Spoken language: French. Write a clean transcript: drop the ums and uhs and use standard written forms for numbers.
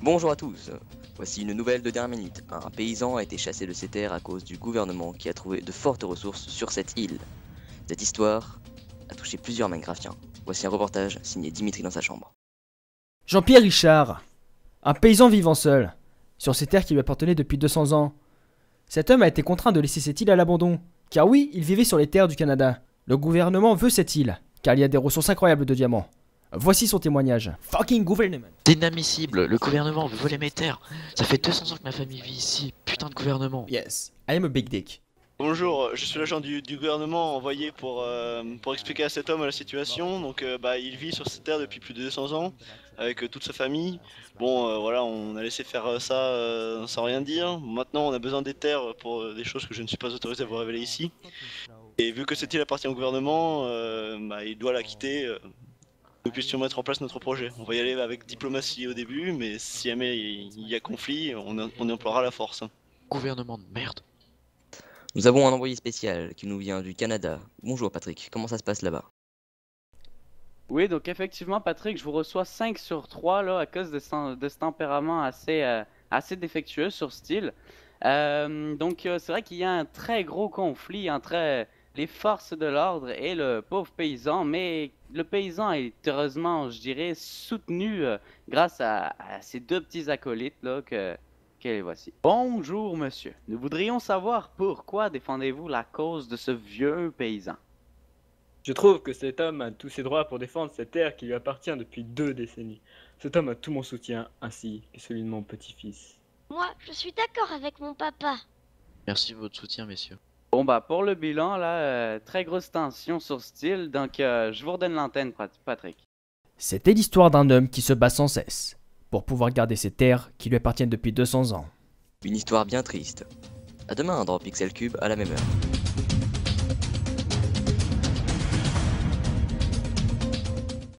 Bonjour à tous, voici une nouvelle de dernière minute. Un paysan a été chassé de ses terres à cause du gouvernement qui a trouvé de fortes ressources sur cette île. Cette histoire a touché plusieurs Minecraftiens. Voici un reportage signé Dimitri dans sa chambre. Jean-Pierre Richard, un paysan vivant seul, sur ces terres qui lui appartenaient depuis 200 ans. Cet homme a été contraint de laisser cette île à l'abandon, car oui, il vivait sur les terres du Canada. Le gouvernement veut cette île, car il y a des ressources incroyables de diamants. Voici son témoignage. Fucking gouvernement. C'est inadmissible, le gouvernement veut voler mes terres. Ça fait 200 ans que ma famille vit ici, putain de gouvernement. Yes, I am a big dick. Bonjour, je suis l'agent du gouvernement envoyé pour expliquer à cet homme la situation. Donc il vit sur cette terre depuis plus de 200 ans avec toute sa famille. Bon voilà, on a laissé faire ça sans rien dire. Maintenant on a besoin des terres pour des choses que je ne suis pas autorisé à vous révéler ici. Et vu que cette île appartient au gouvernement, il doit la quitter. Nous puissions mettre en place notre projet. On va y aller avec diplomatie au début, mais si jamais il y a conflit, on emploiera la force. Gouvernement de merde. Nous avons un envoyé spécial qui nous vient du Canada. Bonjour Patrick, comment ça se passe là-bas? Oui, donc effectivement, Patrick, je vous reçois 5 sur 3 là, à cause de ce tempérament assez défectueux sur style. C'est vrai qu'il y a un très gros conflit entre les forces de l'ordre et le pauvre paysan, mais le paysan est heureusement, je dirais, soutenu grâce à ces deux petits acolytes là que les voici. Bonjour, monsieur. Nous voudrions savoir pourquoi défendez-vous la cause de ce vieux paysan? Je trouve que cet homme a tous ses droits pour défendre cette terre qui lui appartient depuis 2 décennies. Cet homme a tout mon soutien, ainsi que celui de mon petit-fils. Moi, je suis d'accord avec mon papa. Merci de votre soutien, messieurs. Bon bah pour le bilan là, très grosse tension sur style, donc je vous redonne l'antenne, Patrick. C'était l'histoire d'un homme qui se bat sans cesse, pour pouvoir garder ses terres qui lui appartiennent depuis 200 ans. Une histoire bien triste. A demain dans Pixel Cube à la même heure.